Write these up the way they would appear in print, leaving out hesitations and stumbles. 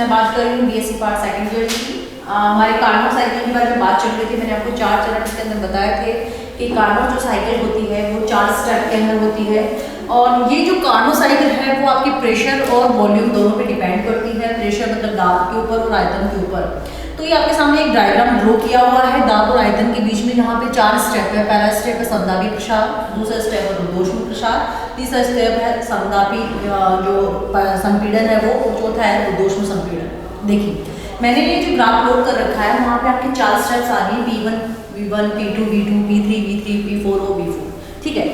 मैं बात कर रही हूँ बीएससी पार्ट सेकंड ईयर की। हमारे कार्नोट साइकिल के बारे में बात चल रही थी। मैंने आपको 4 चरण इसके अंदर बताए थे कि कार्नोट जो साइकिल होती है वो 4 स्टेप के अंदर होती है। और ये जो कार्नोट साइकिल है वो आपके प्रेशर और वॉल्यूम दोनों पे डिपेंड करती है। प्रेशर मतलब दाब के ऊपर और आयतन के ऊपर। तो ये आपके सामने एक डायग्राम ड्रॉ किया हुआ है। दाब और आयतन के बीच में यहाँ पे 4 स्टेप है। पहला स्टेप है समदाबी प्रसार, दूसरा स्टेप है रुद्धोष्म प्रसार, तीसरा स्टेप है समदाबी जो संपीड़न है वो, चौथा है रुद्धोष्म संपीड़न। देखिए मैंने ये जो ग्राफ प्लॉट कर रखा है वहाँ पे आपके 4 स्टेप्स आ रही है, P1, V1, P2, V2, P3, V3, P4 और V4। ठीक है,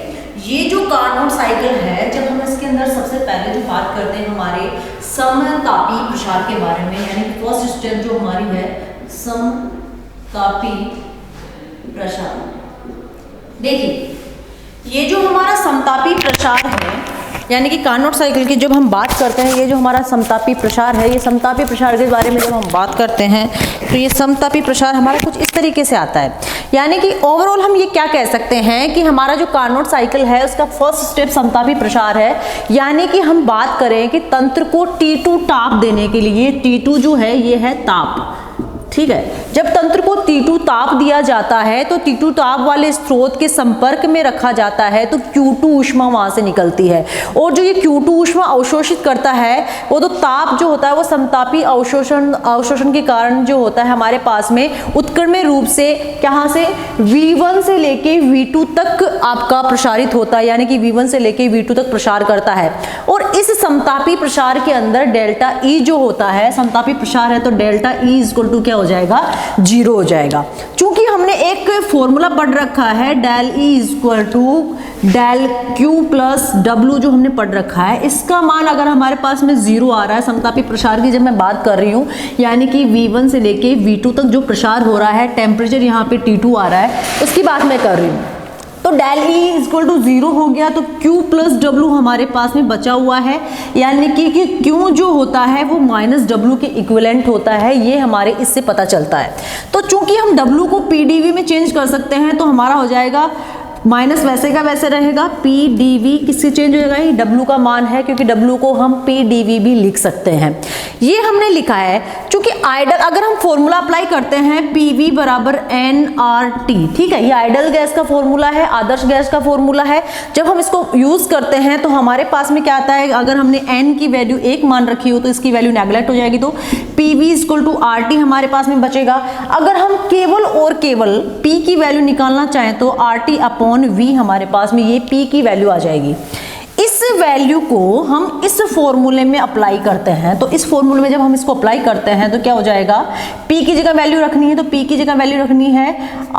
ये जो कार्नोट साइकिल है, जब हम इसके अंदर सबसे पहले जो बात करते हैं हमारे समतापी प्रसार के बारे में, यानी कि फर्स्ट स्टेप जो हमारी है समतापी प्रसार। देखिए ये जो हमारा समतापी प्रसार है, यानी कि कार्नोट साइकिल की जब हम बात करते हैं, ये जो हमारा समतापी प्रसार है, ये समतापी प्रसार के बारे में जब हम बात करते हैं तो ये समतापी प्रसार हमारा कुछ इस तरीके से आता है। यानी कि ओवरऑल हम ये क्या कह सकते हैं कि हमारा जो कार्नोट साइकिल है उसका फर्स्ट स्टेप समतापी प्रसार है। यानी कि हम बात करें कि तंत्र को T2 ताप देने के लिए, T2 जो है ये है ताप। ठीक है, जब तंत्र को T2 ताप दिया जाता है तो T2 ताप वाले स्रोत के संपर्क में रखा जाता है तो Q2 ऊष्मा वहां से निकलती है। और जो ये Q2 ऊष्मा अवशोषित करता है वो तो ताप जो होता है वो समतापी अवशोषण के कारण जो होता है हमारे पास में उत्क्रमण रूप से कहाँ से V1 से लेके V2 तक आपका प्रसारित होता है। यानी कि V1 से लेके V2 तक प्रसार करता है। और इस समतापी प्रसार के अंदर डेल्टा E जो होता है, समतापी प्रसार है तो डेल्टा E इक्वल टू क्या हो जाएगा, 0 हो जाएगा। चूंकि हमने एक फॉर्मूला पढ़ रखा है del E equal to del Q plus W जो हमने पढ़ रखा है, इसका मान अगर हमारे पास में 0 आ रहा है, समतापी प्रसार की जब मैं बात कर रही हूँ, यानी कि V1 से लेके V2 तक जो प्रसार हो रहा है, टेम्परेचर यहाँ पे T2 आ रहा है, उसकी बात मैं कर रही हूँ। तो डेल E इक्वल टू 0 हो गया तो Q प्लस W हमारे पास में बचा हुआ है। यानी कि Q जो होता है वो माइनस W के इक्विवेलेंट होता है, ये हमारे इससे पता चलता है। तो चूंकि हम W को PdV में चेंज कर सकते हैं तो हमारा हो जाएगा माइनस वैसे का वैसे रहेगा, PdV किससे चेंज हो जाएगा, ये W का मान है क्योंकि W को हम PdV भी लिख सकते हैं। ये हमने लिखा है क्योंकि आइडल, अगर हम फॉर्मूला अप्लाई करते हैं PV बराबर nRT, ठीक है, ये आइडल गैस का फॉर्मूला है, आदर्श गैस का फॉर्मूला है। जब हम इसको यूज करते हैं तो हमारे पास में क्या आता है, अगर हमने n की वैल्यू 1 मान रखी हो तो इसकी वैल्यू नेगलेक्ट हो जाएगी, तो PV इक्वल टू RT हमारे पास में बचेगा। अगर हम केवल और केवल P की वैल्यू निकालना चाहें तो RT अपॉन V हमारे पास में ये P की वैल्यू आ जाएगी। इस वैल्यू को हम इस फॉर्मूले में अप्लाई करते हैं, तो इस फॉर्मूले में जब हम इसको अप्लाई करते हैं तो क्या हो जाएगा, P की जगह वैल्यू रखनी है तो P की जगह वैल्यू रखनी है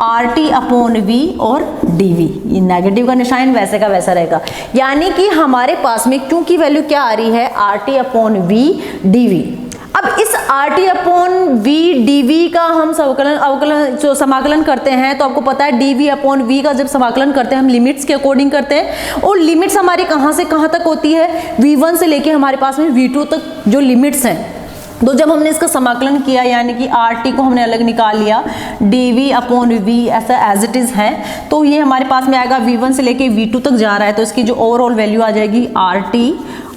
RT अपॉन V और dV। ये नेगेटिव का निशान वैसे का वैसा रहेगा। यानी कि हमारे पास में Q की वैल्यू क्या आ रही है, RT अपॉन V dV। अब इस RT अपॉन V dV का हम समाकलन करते हैं तो आपको पता है dV अपॉन V का जब समाकलन करते हैं हम लिमिट्स के अकॉर्डिंग करते हैं, और लिमिट्स हमारी कहाँ से कहाँ तक होती है, V1 से लेके हमारे पास में V2 तक जो लिमिट्स हैं। तो जब हमने इसका समाकलन किया, यानी कि RT को हमने अलग निकाल लिया, dV अपॉन V ऐसा एज इट इज़ है, तो ये हमारे पास में आएगा V1 से लेके V2 तक जा रहा है तो इसकी जो ओवरऑल वैल्यू आ जाएगी RT,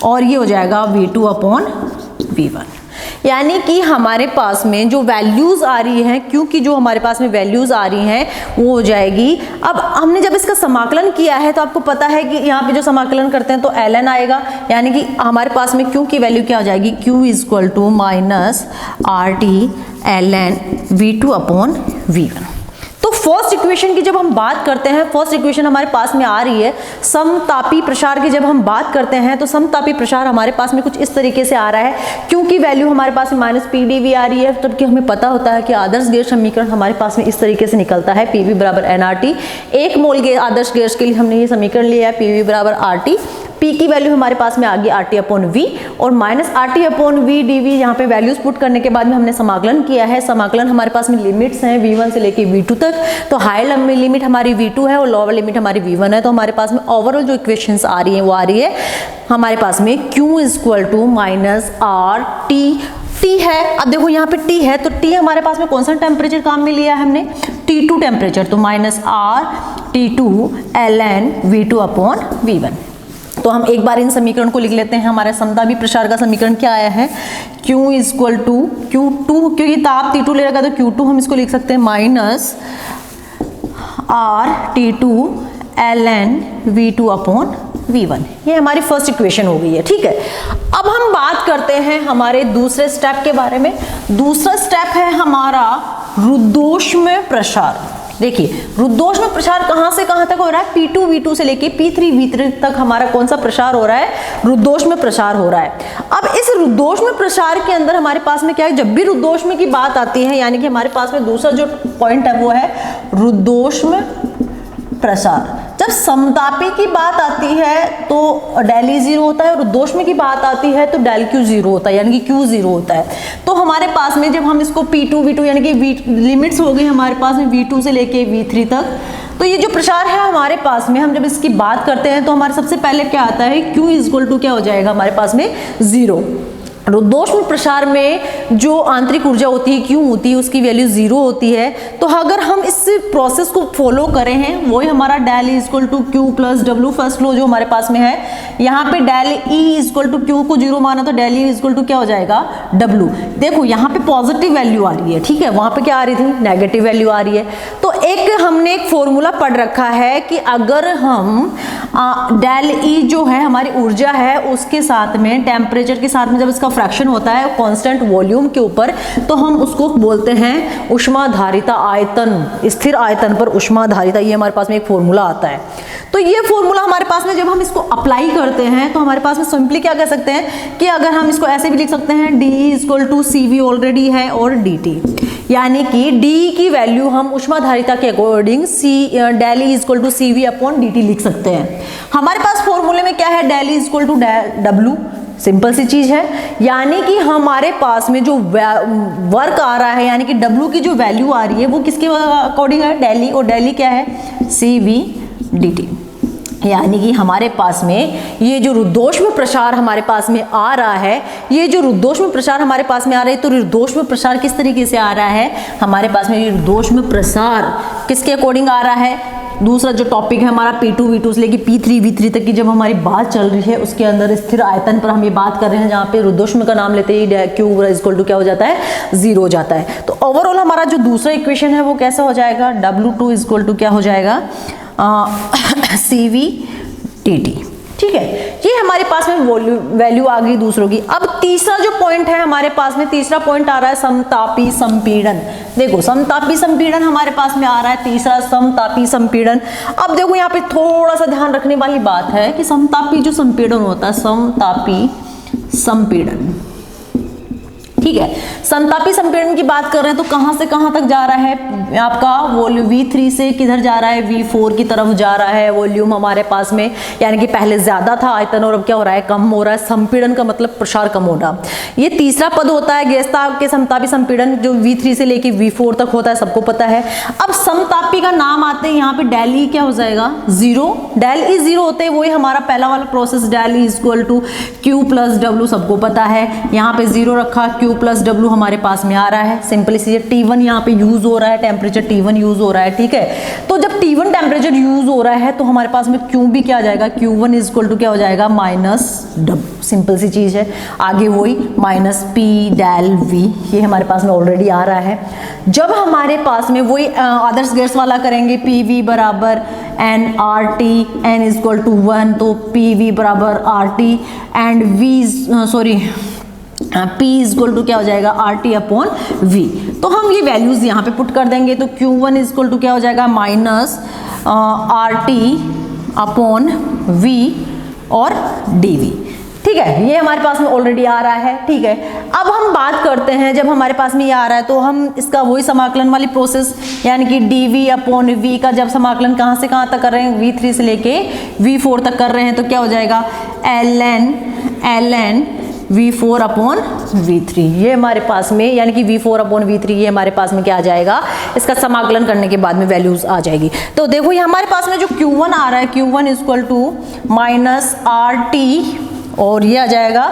और ये हो जाएगा V2 अपॉन V1। यानी कि हमारे पास में जो वैल्यूज आ रही हैं, क्योंकि जो हमारे पास में वैल्यूज आ रही हैं वो हो जाएगी। अब हमने जब इसका समाकलन किया है तो आपको पता है कि यहाँ पे जो समाकलन करते हैं तो ln आएगा, यानी कि हमारे पास में Q की वैल्यू क्या हो जाएगी, Q equal to minus RT ln V2 upon V1। तो फर्स्ट इक्वेशन की जब हम बात करते हैं, फर्स्ट इक्वेशन हमारे पास में आ रही है समतापी प्रसार की जब हम बात करते हैं तो समतापी प्रसार हमारे पास में कुछ इस तरीके से आ रहा है। क्योंकि वैल्यू हमारे पास में माइनस PdV आ रही है, तब कि हमें पता होता है कि आदर्श गैस समीकरण हमारे पास में इस तरीके से निकलता है, PV बराबर nRT। 1 मोल आदर्श गैस के लिए हमने ये समीकरण लिया है, PV बराबर RT। P की वैल्यू हमारे पास में आ गई RT अपॉन V और minus RT upon V dV। यहाँ पे वैल्यूज पुट करने के बाद में हमने समाकलन किया है। समाकलन हमारे पास में लिमिट्स हैं V1 से लेके V2 तक, तो हाई लिमिट हमारी V2 है और लोअर लिमिट हमारी V1 है। तो हमारे पास में ओवरऑल जो इक्वेशंस आ रही हैं वो आ रही है हमारे पास में Q equal to minus RT। T है, अब देखो यहाँ पे T है तो T हमारे पास में कौन सा टेम्परेचर काम में लिया है हमने, T2 टेम्परेचर, तो minus RT2 ln V2 upon V1। तो हम एक बार इन समीकरण को लिख लेते हैं। हमारे समतापी प्रसार का समीकरण क्या आया है, Q इक्वल टू Q2, क्योंकि ताप T2 ले रखा तो Q2 हम इसको लिख सकते हैं minus RT2 ln V2 upon V1। ये हमारी फर्स्ट इक्वेशन हो गई है, ठीक है। अब हम बात करते हैं हमारे दूसरे स्टेप के बारे में। दूसरा स्टेप है हमारा रुद्धोष्म प्रसार। देखिए रुद्धोष्म प्रसार कहां से कहां तक हो रहा है, P2 V2 से लेके P3 V3 तक हमारा कौन सा प्रसार हो रहा है, रुद्धोष्म प्रसार हो रहा है। अब इस रुद्धोष्म प्रसार के अंदर हमारे पास में क्या है, जब भी रुद्धोष्म की बात आती है, यानी कि हमारे पास में दूसरा जो पॉइंट है वो है रुद्धोष्म प्रसार। जब समतापी की बात आती है तो डेल ई 0 होता है, और रुद्धोष्म की बात आती है तो डेल Q 0 होता है, यानी कि Q 0 होता है। तो हमारे पास में जब हम इसको P2 V2 यानी कि लिमिट्स हो गई हमारे पास में V2 से लेके V3 तक, तो ये जो प्रसार है हमारे पास में, हम जब इसकी बात करते हैं तो हमारे सबसे पहले क्या आता है, Q इक्वल टू क्या हो जाएगा हमारे पास में 0। रुद्धोष्म प्रसार में जो आंतरिक ऊर्जा होती है Q होती है, उसकी वैल्यू 0 होती है। तो अगर हम इस प्रोसेस को फॉलो करें हैं, वही हमारा del E equal to Q plus W first law जो हमारे पास में है, यहाँ पे del E equal to Q को 0 माना तो डेल ई इक्वल टू क्या हो जाएगा W। देखो यहाँ पे पॉजिटिव वैल्यू आ रही है, ठीक है, वहां पे क्या आ रही थी, नेगेटिव वैल्यू आ रही है। तो एक हमने एक फॉर्मूला पढ़ रखा है कि अगर हम डेल ई जो है हमारी ऊर्जा है उसके साथ में टेम्परेचर के साथ में जब इसका फ्रैक्शन होता है कांस्टेंट वॉल्यूम के ऊपर, तो हम उसको बोलते हैं ऊष्माधारिता आयतन, स्थिर आयतन पर ऊष्माधारिता। ये हमारे पास में एक फॉर्मूला आता है। तो ये फॉर्मूला हमारे पास में जब हम इसको अप्लाई करते हैं तो हमारे पास में सिंपली क्या कह सकते हैं कि अगर हम इसको ऐसे भी लिख सकते हैं, D equal to CV already है और dt, यानी कि D की वैल्यू हम ऊष्माधारिता के according del E equal to CV upon dt लिख सकते हैं। हमारे पास फॉर्मूले में क्या है, del E equal to W, simple सी चीज है, यानी कि हमारे पास में जो वर्क आ रहा है, यानी कि W की जो वैल्यू आ रही है वो किसके अकॉर्डिंग है, डेल ई, और डेल ई क्या है CV dt। यानी कि हमारे पास में ये जो रुद्धोष्म प्रसार हमारे पास में आ रहा है, ये जो रुद्धोष्म प्रसार हमारे पास में आ रहा है, तो रुद्धोष्म प्रसार किस तरीके से आ रहा है, हमारे पास में ये रुद्धोष्म प्रसार किसके अकॉर्डिंग आ रहा है। दूसरा जो टॉपिक है हमारा P2 V2 से लेके P3 V3 तक की जब हमारी बात चल रही है, उसके अंदर स्थिर आयतन पर हम ये बात कर रहे हैं, जहाँ पे रुद्धोष्म का नाम लेते ही Q इक्वल टू क्या हो जाता है, 0 हो जाता है। तो ओवरऑल हमारा जो दूसरा इक्वेशन है वो कैसा हो जाएगा, W2 इक्वल टू क्या हो जाएगा, CV dt, ठीक है। ये हमारे पास में वैल्यू आ गई दूसरों की। अब तीसरा जो पॉइंट है हमारे पास में, तीसरा पॉइंट आ रहा है समतापी संपीड़न। देखो समतापी संपीड़न हमारे पास में आ रहा है तीसरा, समतापी संपीड़न। अब देखो यहाँ पे थोड़ा सा ध्यान रखने वाली बात है कि समतापी जो संपीड़न होता है, समतापी संपीड़न, ठीक है, समतापी संपीड़न की बात कर रहे हैं तो कहां से कहां तक जा रहा है आपका वॉल्यूम, V3 से किधर जा रहा है, V4 की तरफ जा रहा है वॉल्यूम हमारे पास में, यानी कि पहले ज्यादा था आयतन और अब क्या हो रहा है, कम हो रहा है। संपीड़न का मतलब प्रसार कम होना। ये तीसरा पद होता है गैस ताप के समतापी संपीड़न, जो V3 से लेके V4 तक होता है, सबको पता है। अब समतापी का नाम आते हैं यहाँ पे डेल ई क्या हो जाएगा, 0। डेल ई 0 होते हैं, वही हमारा पहला वाला process, del E equal to Q plus W, सबको पता है। यहाँ पे 0 रखा, Q प्लस W हमारे पास में आ रहा है, सिंपली सी T1 यहाँ पे यूज हो रहा है, टेम्परेचर T1 यूज हो रहा है, ठीक है। तो जब T1 टेम्परेचर यूज हो रहा है तो हमारे पास में Q भी क्या आ जाएगा, Q1 इक्वल टू क्या हो जाएगा, माइनस W, सिंपल सी चीज है। आगे वही माइनस P डेल V, ये हमारे पास में ऑलरेडी आ रहा है। जब हमारे पास में वही आदर्श गैस वाला करेंगे, PV बराबर nRT, n इक्वल टू 1, तो PV बराबर RT and P equal to क्या हो जाएगा, RT अपॉन V। तो हम ये वैल्यूज यहाँ पे पुट कर देंगे, तो Q1 इक्वल टू क्या हो जाएगा, माइनस RT अपॉन V और dV, ठीक है। ये हमारे पास में ऑलरेडी आ रहा है, ठीक है। अब हम बात करते हैं, जब हमारे पास में ये आ रहा है तो हम इसका वही समाकलन वाली प्रोसेस, यानी कि dV अपॉन V का जब समाकलन कहाँ से कहाँ तक कर रहे हैं, V3 से लेके V4 तक कर रहे हैं, तो क्या हो जाएगा, ln V4 अपॉन V3। ये हमारे पास में, यानी कि V4 अपॉन V3, ये हमारे पास में क्या आ जाएगा, इसका समाकलन करने के बाद में वैल्यूज आ जाएगी। तो देखो ये हमारे पास में जो Q1 आ रहा है, Q1 equal to minus RT, और ये आ जाएगा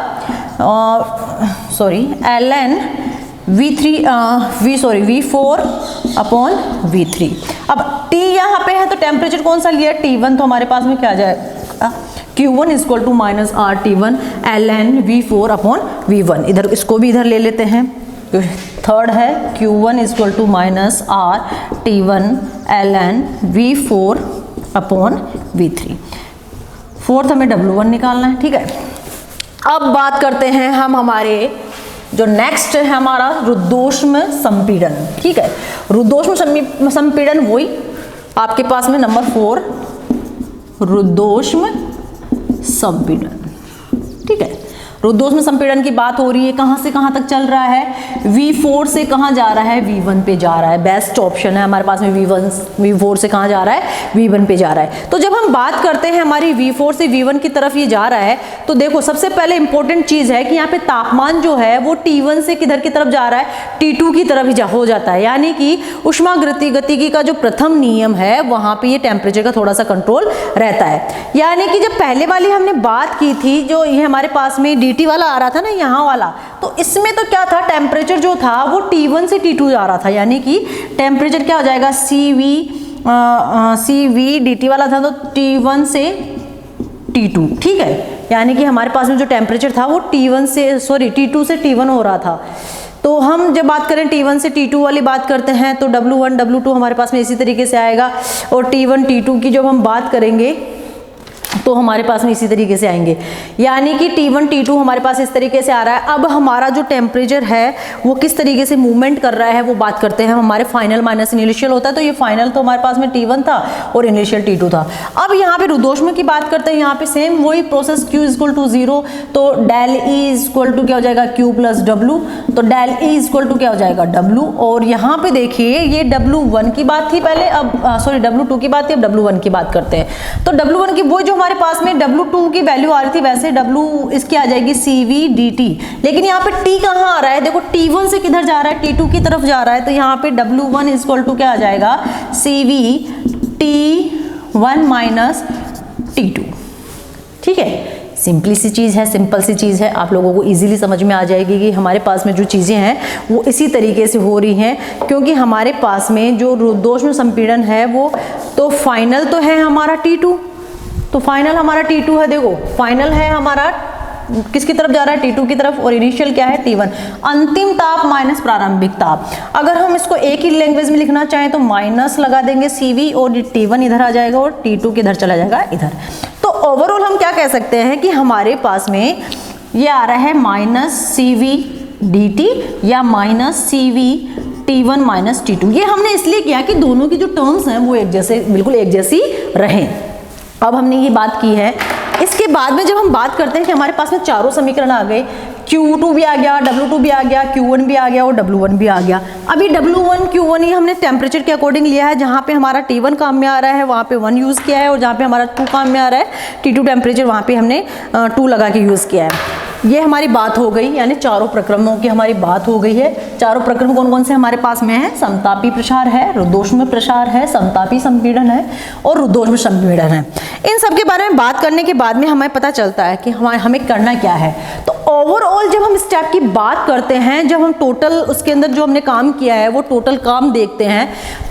ln V4 अपॉन V3। अब T यहाँ पे है तो टेम्परेचर कौन सा लिया, T1, तो हमारे पास में क्या आ जाएगा, Q1 is equal to minus R T1 ln V4 upon V1। इधर इसको भी इधर ले लेते हैं। थर्ड है Q1 is equal to minus R T1 ln V4 upon V3। Fourth हमें W1 निकालना है, ठीक है। अब बात करते हैं हम हमारे जो नेक्स्ट है हमारा रुद्धोष्म संपीड़न, ठीक है। रुद्धोष्म संपीड़न वही आपके पास में नंबर 4 रुद्धोष्म संपीड़न, ठीक है। रुद्धोष्म संपीड़न की बात हो रही है, कहाँ से कहाँ तक चल रहा है, V4 से कहाँ जा रहा है, V1 पे जा रहा है। बेस्ट ऑप्शन है हमारे पास में V4 से कहाँ जा रहा है, V1 पे जा रहा है। तो जब हम बात करते हैं हमारी V4 से V1 की तरफ ये जा रहा है, तो देखो सबसे पहले इंपॉर्टेंट चीज है कि यहाँ पे तापमान जो है वो T1 से किधर की तरफ जा रहा है, T2 की तरफ ही हो जाता है। यानी कि ऊष्मागतिकी का जो प्रथम नियम है वहां पे ये टेम्परेचर का थोड़ा सा कंट्रोल रहता है। यानी कि जब पहले वाली हमने बात की थी, जो ये हमारे पास में dt वाला आ रहा था ना, यहाँ वाला, तो इसमें तो क्या था, टेम्परेचर जो था वो T1 से T2 जा रहा था। यानी कि टेम्परेचर क्या हो जाएगा, CV dt वाला था तो T1 से T2, ठीक है। यानी कि हमारे पास में जो टेम्परेचर था वो T2 से T1 हो रहा था। तो हम जब बात करें T1 से T2 वाली बात करते हैं तो W1 W2 हमारे पास में इसी तरीके से आएगा, और T1 T2 की जब हम बात करेंगे तो हमारे पास में इसी तरीके से आएंगे। यानी कि T1 T2 हमारे पास इस तरीके से आ रहा है। अब हमारा जो टेम्परेचर है वो किस तरीके से मूवमेंट कर रहा है वो बात करते हैं। हमारे फाइनल माइनस इनिशियल होता है, तो ये फाइनल तो हमारे पास में T1 था और इनिशियल T2 था। अब यहाँ पे रुद्धोष्म की बात करते हैं, यहाँ पे सेम वही process Q is equal to 0, तो del E is equal to क्या हो जाएगा, Q प्लस W, तो del E is equal to क्या हो जाएगा, W। और यहाँ पे देखिए ये W1 की बात थी पहले, अब W2 की बात थी, अब W1 की बात करते हैं। तो W1 की वो जो हमारे पास में W2 की वैल्यू आ रही थी, वैसे W इसकी आ जाएगी CV dt। लेकिन यहाँ पे T कहाँ आ रहा है, देखो T1 से किधर जा रहा है, T2 की तरफ जा रहा है, तो यहाँ पे W1 इज इक्वल टू क्या आ जाएगा, CV T1 माइनस T2, ठीक है। सिंपल सी चीज़ है, आप लोगों को इजीली समझ में आ जाएगी कि हमारे पास में जो चीज़ें हैं वो इसी तरीके से हो रही हैं, क्योंकि हमारे पास में जो रुद्धोष्म संपीड़न है वो तो फाइनल तो है हमारा T2, तो फाइनल हमारा T2 है। देखो फाइनल है हमारा किसकी तरफ जा रहा है, T2 की तरफ, और इनिशियल क्या है, T1। अंतिम ताप माइनस प्रारंभिक ताप। अगर हम इसको एक ही लैंग्वेज में लिखना चाहें तो माइनस लगा देंगे CV, और T1 इधर आ जाएगा और T2 किधर चला जाएगा, इधर। तो ओवरऑल हम क्या कह सकते हैं कि हमारे पास में ये आ रहा है माइनस CV dt या minus CV T1 minus T2। ये हमने इसलिए किया कि दोनों की जो टर्म्स हैं वो एक जैसे, बिल्कुल एक जैसी रहें। अब हमने ये बात की है। इसके बाद में जब हम बात करते हैं कि हमारे पास में चारों समीकरण आ गए, Q2 भी आ गया, W2 भी आ गया, Q1 भी आ गया और W1 भी आ गया। अभी W1 Q1 ये हमने टेम्परेचर के अकॉर्डिंग लिया है। जहाँ पे हमारा T1 काम में आ रहा है वहाँ पे 1 यूज़ किया है, और जहाँ पे हमारा 2 काम में आ रहा है T2 टेम्परेचर, वहाँ पे हमने 2 लगा के यूज़ किया है। ये हमारी बात हो गई, यानी चारों प्रक्रमों की हमारी बात हो गई है। चारों प्रक्रम कौन कौन से हमारे पास में है, समतापी प्रसार है, रुद्धोष्म प्रसार है, समतापी संपीड़न है और रुद्धोष्म संपीड़न है। इन सब के बारे में बात करने के बाद में हमें पता चलता है कि हमें करना क्या है। तो ओवरऑल जब हम स्टेप की बात करते हैं, जब हम टोटल उसके अंदर जो हमने काम किया है वो टोटल काम देखते हैं,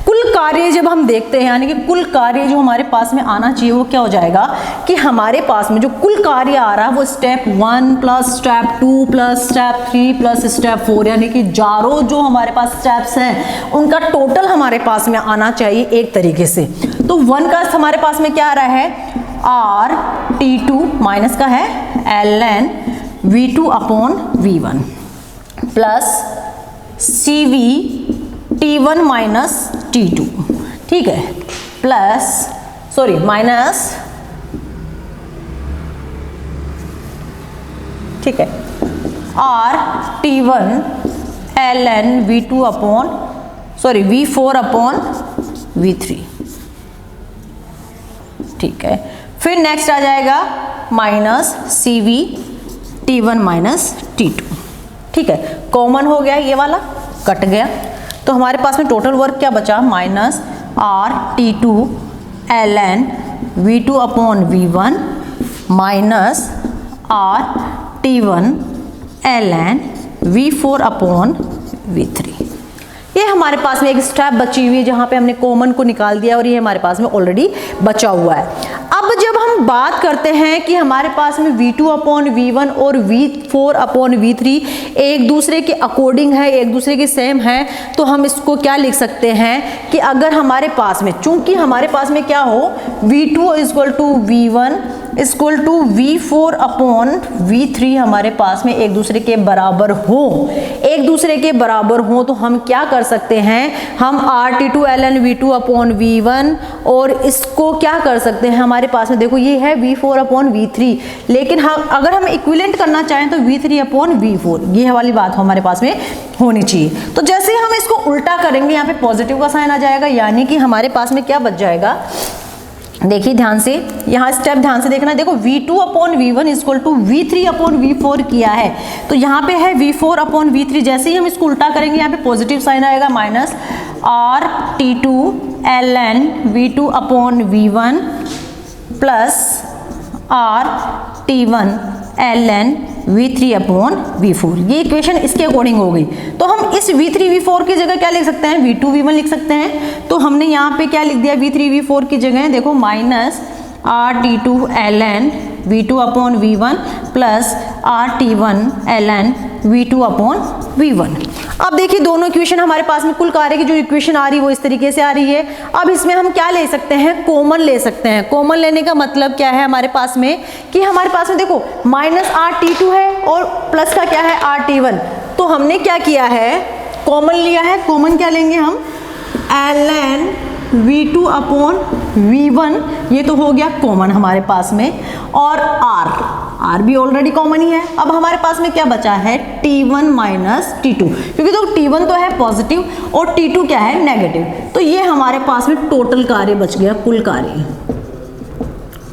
कुल कार्य जब हम देखते हैं, यानी कि कुल कार्य जो हमारे पास में आना चाहिए वो क्या हो जाएगा कि हमारे पास में जो कुल कार्य आ रहा है वो step 1 plus step 2 plus step 3 plus step 4, यानी कि चारों जो हमारे पास स्टेप्स हैं उनका टोटल हमारे पास में आना चाहिए एक तरीके से। तो 1 का हमारे पास में क्या आ रहा है, R T2 माइनस का है ln V2 upon V1 plus CV T1 minus T2, ठीक है, प्लस माइनस, ठीक है, R T1 ln V2 upon V4 upon V3, ठीक है। फिर नेक्स्ट आ जाएगा minus CV T1 minus T2, ठीक है। कॉमन हो गया, ये वाला कट गया, तो हमारे पास में टोटल वर्क क्या बचा, minus R T2 ln V2 upon V1 minus R T1 ln V4 upon V3। ये हमारे पास में एक स्टेप बची हुई है जहाँ पे हमने कॉमन को निकाल दिया और ये हमारे पास में ऑलरेडी बचा हुआ है। अब जब हम हम बात करते हैं कि हमारे पास में V2 अपॉन V1 और V4 अपॉन V3 एक दूसरे के अकॉर्डिंग है, एक दूसरे के सेम है, तो हम इसको क्या लिख सकते हैं कि अगर हमारे पास में, चूंकि हमारे पास में क्या हो, V2 equal to V1 equal to V4 upon V3 हमारे पास में एक दूसरे के बराबर हो, एक दूसरे के बराबर हो, तो हम क्या कर सकते हैं, हम RT2 ln V2 upon V1 और इसको क्या कर सकते हैं, हमारे पास में देखो ये है V4 अपॉन V3, लेकिन हम अगर हम इक्विवेलेंट करना चाहें तो V3 अपॉन V4, ये वाली बात हमारे पास में होनी चाहिए। तो जैसे हम इसको उल्टा करेंगे, यहाँ पे पॉजिटिव का साइन आ जाएगा, यानी कि हमारे पास में क्या बच जाएगा, देखिए ध्यान से, यहाँ स्टेप ध्यान से देखना, देखो V2 upon V1 equal to V3 upon V4 किया है, तो यहाँ पे है V4 अपॉन V3, जैसे ही हम इसको उल्टा करेंगे यहाँ पे पॉजिटिव साइन आएगा, minus RT2 ln V2 upon V1 plus RT1 ln V3 upon V4, ये इक्वेशन इसके अकॉर्डिंग हो गई। तो हम इस V3 V4 की जगह क्या लिख सकते हैं, V2 V1 लिख सकते हैं। तो हमने यहाँ पे क्या लिख दिया, V3 V4 की जगह देखो minus RT2 ln V2 upon V1 plus RT1 ln V2 upon V1। अब देखिए दोनों इक्वेशन हमारे पास में कुल कार्य की जो इक्वेशन आ रही है वो इस तरीके से आ रही है। अब इसमें हम क्या ले सकते हैं, कॉमन ले सकते हैं। कॉमन लेने का मतलब क्या है हमारे पास में, कि हमारे पास में देखो माइनस RT2 है और प्लस का क्या है RT1, तो हमने क्या किया है, कॉमन लिया है। कॉमन क्या लेंगे हम, ln V2 अपॉन V1, ये तो हो गया कॉमन हमारे पास में, और R भी ऑलरेडी कॉमन ही है। अब हमारे पास में क्या बचा है, T1 माइनस T2, क्योंकि तो T1 तो है पॉजिटिव और T2 क्या है नेगेटिव, तो ये हमारे पास में टोटल कार्य बच गया, कुल कार्य।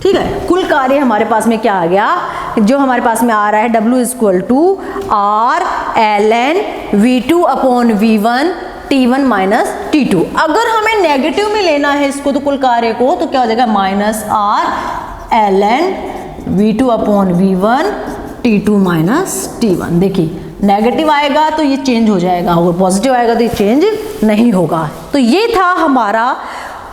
ठीक है, कुल कार्य हमारे पास में क्या आ गया, जो हमारे पास में आ रहा है W equal to R ln V2 upon V1 T1 minus T2। अगर हमें नेगेटिव में लेना है इसको, तो कुल कार्य को, तो क्या हो जाएगा, minus R ln V2 upon V1 T2 minus T1। देखिए नेगेटिव आएगा तो ये चेंज हो जाएगा और पॉजिटिव आएगा तो ये चेंज नहीं होगा। तो ये था हमारा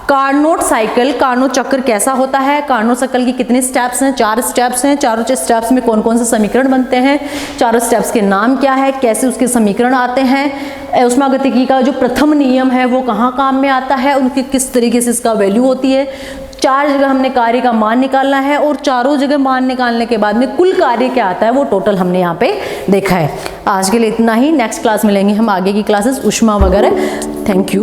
कार्नोट साइकिल। कार्नोट चक्र कैसा होता है, कार्नोट साइकिल की कितने स्टेप्स हैं, 4 स्टेप्स हैं। चारों स्टेप्स में कौन कौन से समीकरण बनते हैं, चारों स्टेप्स के नाम क्या है, कैसे उसके समीकरण आते हैं, ऊष्मागतिकी का जो प्रथम नियम है वो कहाँ काम में आता है, उनकी किस तरीके से इसका वैल्यू होती है। 4 जगह हमने कार्य का मान निकालना है और चारों जगह मान निकालने के बाद में कुल कार्य क्या आता है वो टोटल हमने यहाँ पे देखा है। आज के लिए इतना ही, नेक्स्ट क्लास मिलेंगे हम आगे की क्लासेस ऊष्मा वगैरह। Thank you.